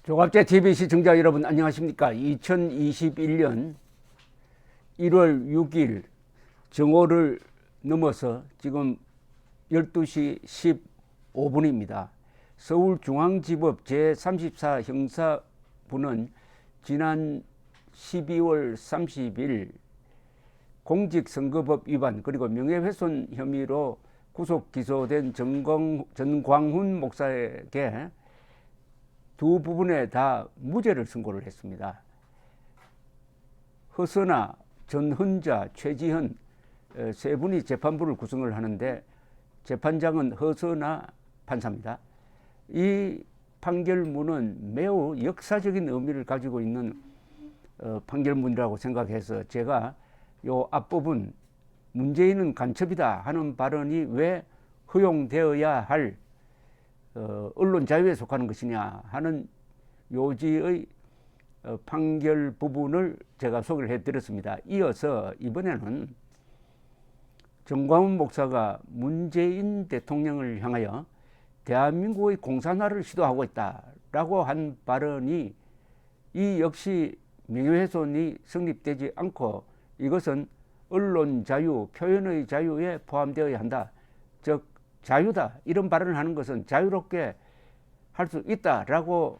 조갑제 TV 시청자 여러분 안녕하십니까. 2021년 1월 6일 정오를 넘어서 지금 12시 15분입니다. 서울중앙지법 제34 형사부는 지난 12월 30일 공직선거법 위반 그리고 명예훼손 혐의로 구속 기소된 전광훈 목사에게 두 부분에 다 무죄를 선고를 했습니다. 허선아, 전헌자, 최지현 세 분이 재판부를 구성을 하는데 재판장은 허선아 판사입니다. 이 판결문은 매우 역사적인 의미를 가지고 있는 판결문이라고 생각해서 제가 요 앞부분 문재인은 간첩이다 하는 발언이 왜 허용되어야 할 언론 자유에 속하는 것이냐 하는 요지의 판결 부분을 제가 소개를 해드렸습니다. 이어서 이번에는 전광훈 목사가 문재인 대통령을 향하여 대한민국의 공산화를 시도하고 있다라고 한 발언이 이 역시 명예훼손이 성립되지 않고 이것은 언론 자유, 표현의 자유에 포함되어야 한다. 즉 자유다 이런 발언을 하는 것은 자유롭게 할 수 있다라고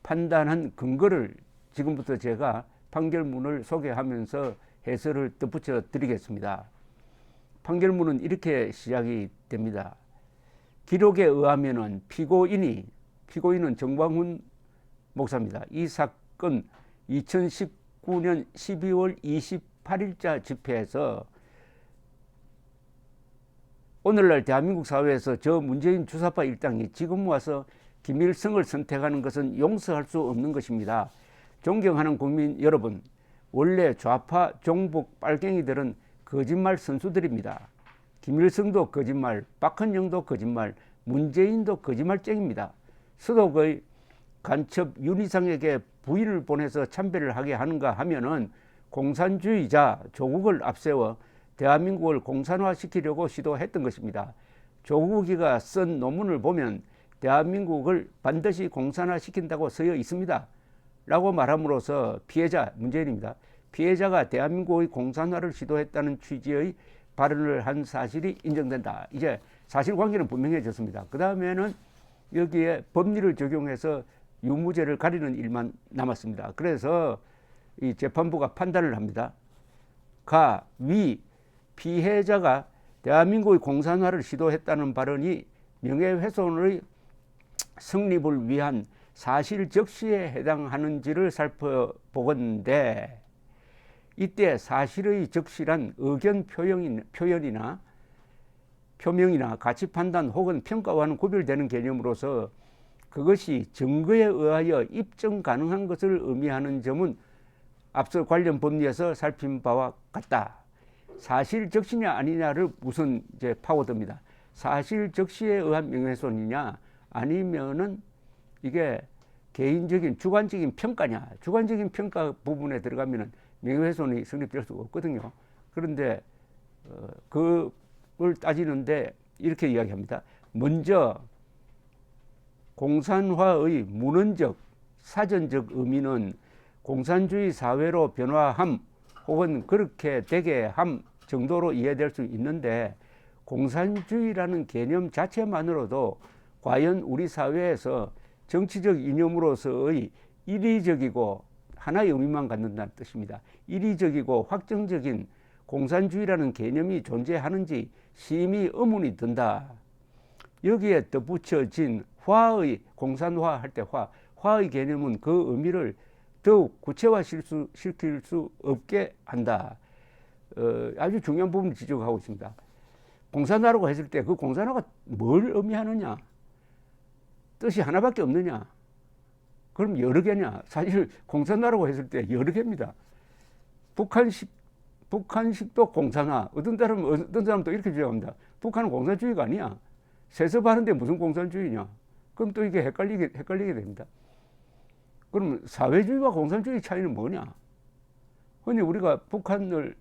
판단한 근거를 지금부터 제가 판결문을 소개하면서 해설을 덧붙여 드리겠습니다. 판결문은 이렇게 시작이 됩니다. 기록에 의하면은 피고인은 전광훈 목사입니다. 이 사건 2019년 12월 28일자 집회에서 오늘날 대한민국 사회에서 저 문재인 주사파 일당이 지금 와서 김일성을 선택하는 것은 용서할 수 없는 것입니다. 존경하는 국민 여러분, 원래 좌파 종북 빨갱이들은 거짓말 선수들입니다. 김일성도 거짓말, 박헌영도 거짓말, 문재인도 거짓말쟁입니다. 서독의 간첩 윤희상에게 부인을 보내서 참배를 하게 하는가 하면은 공산주의자 조국을 앞세워 대한민국을 공산화시키려고 시도했던 것입니다. 조국이가 쓴 논문을 보면 대한민국을 반드시 공산화시킨다고 쓰여 있습니다. 라고 말함으로써 피해자, 문재인입니다. 피해자가 대한민국의 공산화를 시도했다는 취지의 발언을 한 사실이 인정된다. 이제 사실관계는 분명해졌습니다. 그 다음에는 여기에 법리를 적용해서 유무죄를 가리는 일만 남았습니다. 그래서 이 재판부가 판단을 합니다. 위 피해자가 대한민국의 공산화를 시도했다는 발언이 명예훼손의 성립을 위한 사실 적시에 해당하는지를 살펴보건대 이때 사실의 적시란 의견 표명이나 가치 판단 혹은 평가와는 구별되는 개념으로서 그것이 증거에 의하여 입증 가능한 것을 의미하는 점은 앞서 관련 법리에서 살핀 바와 같다. 사실 적시냐 아니냐를 우선 이제 파고듭니다. 사실 적시에 의한 명예훼손이냐 아니면은 이게 개인적인 주관적인 평가냐. 주관적인 평가 부분에 들어가면은 명예훼손이 성립될 수가 없거든요. 그런데 그걸 따지는데 이렇게 이야기합니다. 먼저 공산화의 문헌적 사전적 의미는 공산주의 사회로 변화함 혹은 그렇게 되게 함 정도로 이해될 수 있는데 공산주의라는 개념 자체만으로도 과연 우리 사회에서 정치적 이념으로서의 이리적이고 하나의 의미만 갖는다는 뜻입니다. 이리적이고 확정적인 공산주의라는 개념이 존재하는지 심히 의문이 든다. 여기에 덧붙여진 화의 공산화 할 때 화의 개념은 그 의미를 더욱 구체화시킬 수 없게 한다. 아주 중요한 부분을 지적하고 있습니다. 공산화라고 했을 때 그 공산화가 뭘 의미하느냐? 뜻이 하나밖에 없느냐? 그럼 여러 개냐? 사실 공산화라고 했을 때 여러 개입니다. 북한식도 공산화. 어떤 사람은 또 이렇게 주장합니다. 북한은 공산주의가 아니야. 세습하는데 무슨 공산주의냐? 그럼 또 이게 헷갈리게 됩니다. 그럼 사회주의와 공산주의 차이는 뭐냐? 흔히 우리가 북한을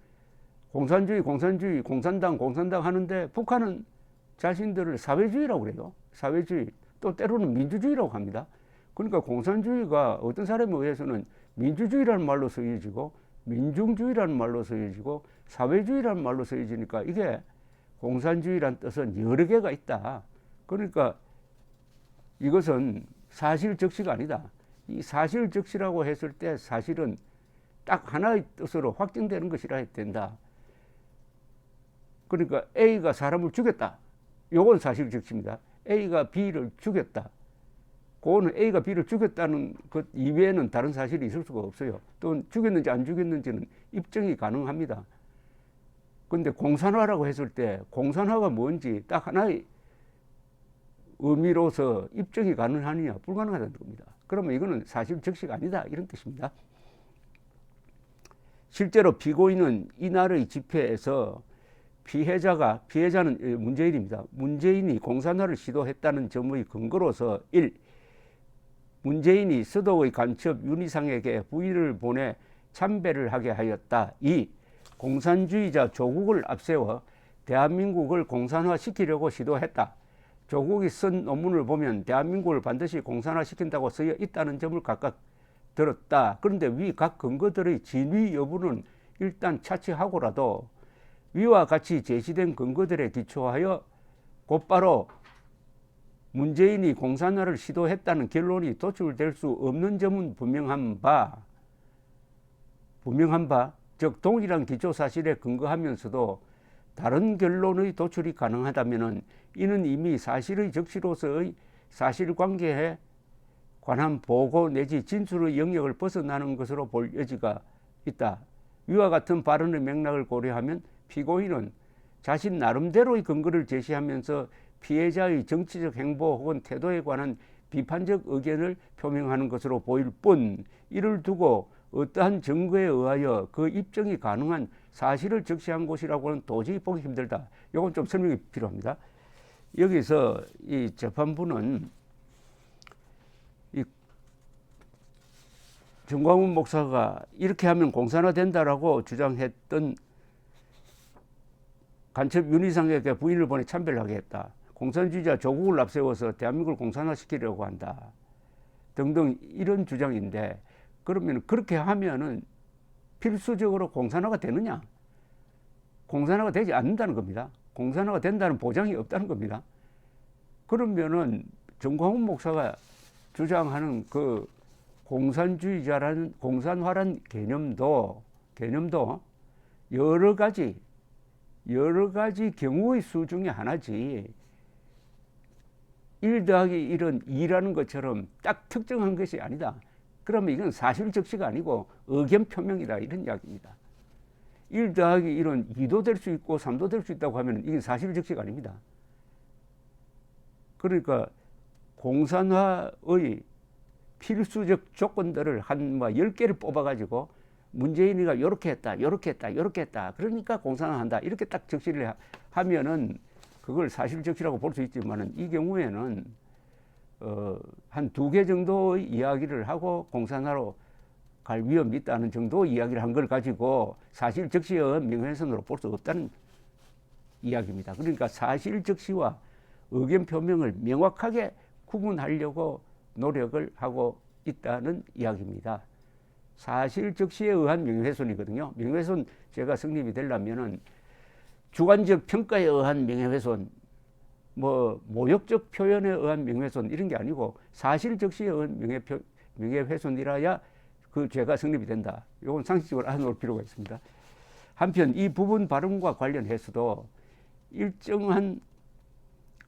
공산주의, 공산당 하는데 북한은 자신들을 사회주의라고 그래요. 사회주의. 또 때로는 민주주의라고 합니다. 그러니까 공산주의가 어떤 사람에 의해서는 민주주의라는 말로 쓰여지고 민중주의라는 말로 쓰여지고 사회주의라는 말로 쓰여지니까 이게 공산주의란 뜻은 여러 개가 있다. 그러니까 이것은 사실적시가 아니다. 이 사실적시라고 했을 때 사실은 딱 하나의 뜻으로 확정되는 것이라 해야 된다. 그러니까 A가 사람을 죽였다. 요건 사실적시입니다. A가 B를 죽였다. 그거는 A가 B를 죽였다는 것 이외에는 다른 사실이 있을 수가 없어요. 또 죽였는지 안 죽였는지는 입증이 가능합니다. 그런데 공산화라고 했을 때 공산화가 뭔지 딱 하나의 의미로서 입증이 가능하느냐? 불가능하다는 겁니다. 그러면 이거는 사실적시가 아니다 이런 뜻입니다. 실제로 피고인은 이날의 집회에서 피해자는 문재인입니다. 문재인이 공산화를 시도했다는 점의 근거로서 1. 문재인이 서독의 간첩 윤희상에게 부인을 보내 참배를 하게 하였다. 2. 공산주의자 조국을 앞세워 대한민국을 공산화시키려고 시도했다. 조국이 쓴 논문을 보면 대한민국을 반드시 공산화시킨다고 쓰여 있다는 점을 각각 들었다. 그런데 위 각 근거들의 진위 여부는 일단 차치하고라도 위와 같이 제시된 근거들에 기초하여 곧바로 문재인이 공산화를 시도했다는 결론이 도출될 수 없는 점은 분명한 바, 즉 동일한 기초사실에 근거하면서도 다른 결론의 도출이 가능하다면 이는 이미 사실의 적시로서의 사실관계에 관한 보고 내지 진술의 영역을 벗어나는 것으로 볼 여지가 있다. 위와 같은 발언의 맥락을 고려하면 피고인은 자신 나름대로의 근거를 제시하면서 피해자의 정치적 행보 혹은 태도에 관한 비판적 의견을 표명하는 것으로 보일 뿐 이를 두고 어떠한 증거에 의하여 그 입증이 가능한 사실을 적시한 것이라고는 도저히 보기 힘들다. 이건 좀 설명이 필요합니다. 여기서 이 재판부는 이 정광훈 목사가 이렇게 하면 공산화된다라고 주장했던 간첩 윤희상에게 부인을 보내 참배를 하게 했다. 공산주의자 조국을 앞세워서 대한민국을 공산화시키려고 한다. 등등 이런 주장인데 그러면 그렇게 하면은 필수적으로 공산화가 되느냐? 공산화가 되지 않는다는 겁니다. 공산화가 된다는 보장이 없다는 겁니다. 그러면은 정광훈 목사가 주장하는 그 공산화란 개념도 여러 가지 경우의 수 중에 하나지 1 더하기 1은 2라는 것처럼 딱 특정한 것이 아니다. 그러면 이건 사실적시가 아니고 의견 표명이다 이런 이야기입니다. 1 더하기 1은 2도 될 수 있고 3도 될 수 있다고 하면 이게 사실적시가 아닙니다. 그러니까 공산화의 필수적 조건들을 한 10개를 뽑아가지고 문재인이가 요렇게 했다. 그러니까 공산화한다. 이렇게 딱 적시를 하면은 그걸 사실적시라고 볼 수 있지만은 이 경우에는 한 2개 정도의 이야기를 하고 공산화로 갈 위험이 있다는 정도 이야기를 한 걸 가지고 사실적시의 명예훼손으로 볼 수 없다는 이야기입니다. 그러니까 사실적시와 의견 표명을 명확하게 구분하려고 노력을 하고 있다는 이야기입니다. 사실적시에 의한 명예훼손이거든요. 명예훼손 제가 성립이 되려면은 주관적 평가에 의한 명예훼손, 모욕적 표현에 의한 명예훼손 이런 게 아니고 사실적시에 의한 명예훼손이라야 그 죄가 성립이 된다. 이건 상식적으로 알아놓을 필요가 있습니다. 한편 이 부분 발언과 관련해서도 일정한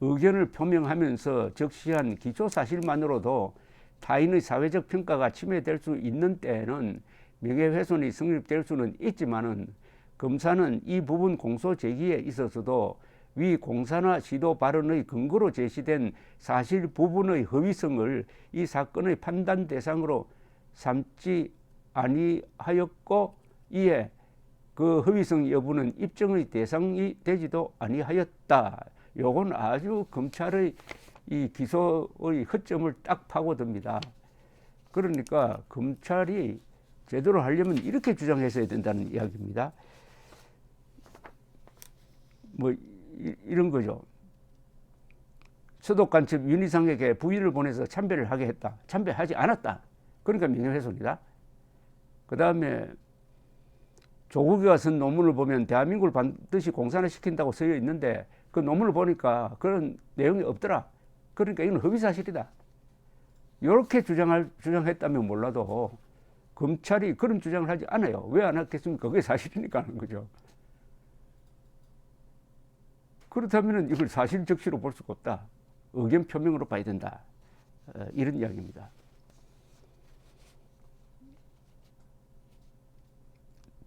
의견을 표명하면서 적시한 기초사실만으로도 타인의 사회적 평가가 침해될 수 있는 때에는 명예훼손이 성립될 수는 있지만은 검사는 이 부분 공소 제기에 있어서도 위 공산화 시도 발언의 근거로 제시된 사실 부분의 허위성을 이 사건의 판단 대상으로 삼지 아니하였고 이에 그 허위성 여부는 입증의 대상이 되지도 아니하였다. 요건 아주 검찰의 이 기소의 허점을 딱 파고듭니다. 그러니까 검찰이 제대로 하려면 이렇게 주장했어야 된다는 이야기입니다. 이런 거죠. 서독간첩 윤희상에게 부인을 보내서 참배를 하게 했다. 참배하지 않았다. 그러니까 명예훼손이다. 그 다음에 조국이가 쓴 논문을 보면 대한민국을 반드시 공산화시킨다고 쓰여 있는데 그 논문을 보니까 그런 내용이 없더라. 그러니까 이건 허위사실이다. 이렇게 주장했다면 몰라도 검찰이 그런 주장을 하지 않아요. 왜 안 했겠습니까? 그게 사실이니까 하는 거죠. 그렇다면 이걸 사실적시로 볼 수가 없다. 의견 표명으로 봐야 된다. 이런 이야기입니다.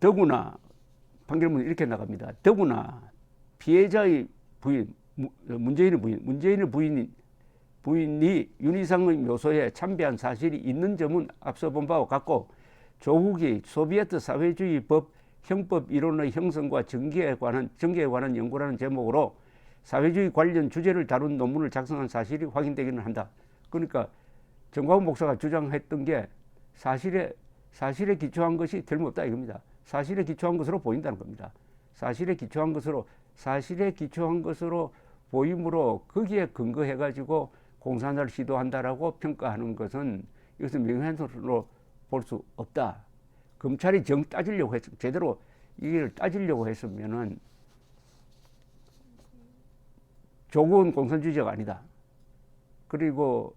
더구나 판결문이 이렇게 나갑니다. 더구나 피해자의 부인, 문재인의 부인이 윤희상의 묘소에 참배한 사실이 있는 점은 앞서 본 바와 같고 조국이 소비에트 사회주의 법 형법 이론의 형성과 전개에 관한 연구라는 제목으로 사회주의 관련 주제를 다룬 논문을 작성한 사실이 확인되기는 한다. 그러니까 정광훈 목사가 주장했던 게 사실에 기초한 것이 틀림없다 이겁니다. 사실에 기초한 것으로 보인다는 겁니다. 사실에 기초한 것으로 보임으로 거기에 근거해 가지고 공산화를 시도한다라고 평가하는 것은 이것은 명예훼손으로 볼 수 없다. 검찰이 제대로 이걸 따지려고 했으면은 조국은 공산주의자가 아니다. 그리고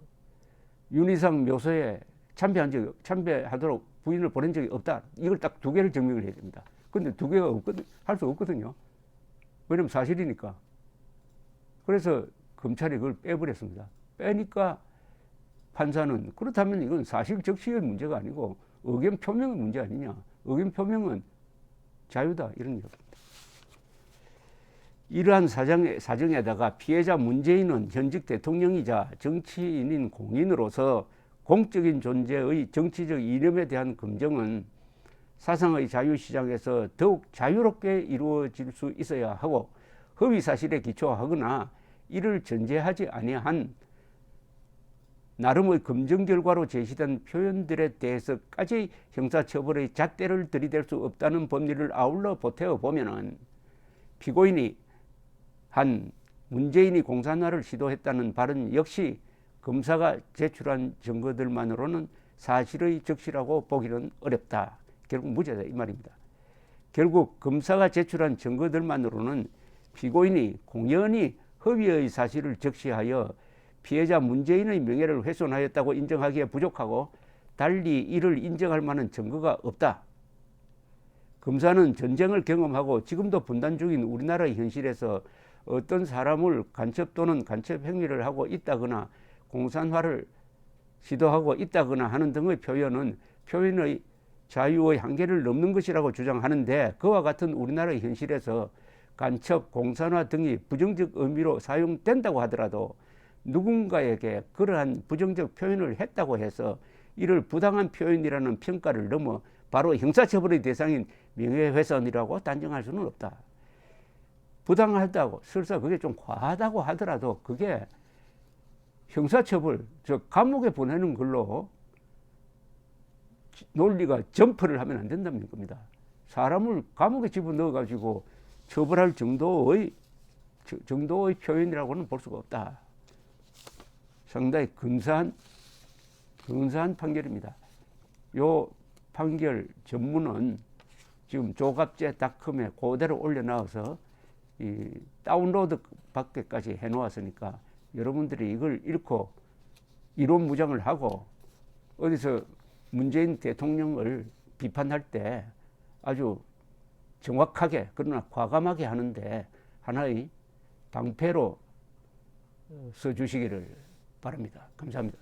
윤희상 묘소에 참배하도록 부인을 보낸 적이 없다. 이걸 딱 두 개를 증명을 해야 됩니다. 근데 두 개가 할 수 없거든요. 왜냐면 사실이니까. 그래서 검찰이 그걸 빼버렸습니다. 빼니까 판사는 그렇다면 이건 사실 적시의 문제가 아니고 의견 표명의 문제 아니냐. 의견 표명은 자유다. 이런 얘기입니다. 이러한 사정에다가 피해자 문재인은 현직 대통령이자 정치인인 공인으로서 공적인 존재의 정치적 이념에 대한 검증은 사상의 자유시장에서 더욱 자유롭게 이루어질 수 있어야 하고 허위사실에 기초하거나 이를 전제하지 아니한 나름의 검증 결과로 제시된 표현들에 대해서까지 형사처벌의 잣대를 들이댈 수 없다는 법리를 아울러 보태어 보면은 피고인이 한 문재인이 공산화를 시도했다는 발언 역시 검사가 제출한 증거들만으로는 사실의 적시라고 보기는 어렵다. 결국 무죄다 이 말입니다. 결국 검사가 제출한 증거들만으로는 피고인이 공연히 허위의 사실을 적시하여 피해자 문재인의 명예를 훼손하였다고 인정하기에 부족하고 달리 이를 인정할 만한 증거가 없다. 검사는 전쟁을 경험하고 지금도 분단 중인 우리나라의 현실에서 어떤 사람을 간첩 또는 간첩 행위를 하고 있다거나 공산화를 시도하고 있다거나 하는 등의 표현은 표현의 자유의 한계를 넘는 것이라고 주장하는데 그와 같은 우리나라의 현실에서 간첩, 공산화 등이 부정적 의미로 사용된다고 하더라도 누군가에게 그러한 부정적 표현을 했다고 해서 이를 부당한 표현이라는 평가를 넘어 바로 형사처벌의 대상인 명예훼손이라고 단정할 수는 없다. 부당하다고 설사 그게 좀 과하다고 하더라도 그게 형사처벌, 즉 감옥에 보내는 걸로 논리가 점프를 하면 안 된다는 겁니다. 사람을 감옥에 집어넣어 가지고 처벌할 정도의 표현이라고는 볼 수가 없다. 상당히 근사한 판결입니다. 요 판결 전문은 지금 조갑제닷컴에 그대로 올려놔서 이 다운로드 받기까지 해놓았으니까 여러분들이 이걸 읽고 이론 무장을 하고 어디서 문재인 대통령을 비판할 때 아주 정확하게 그러나 과감하게 하는데 하나의 방패로 써주시기를 바랍니다. 감사합니다.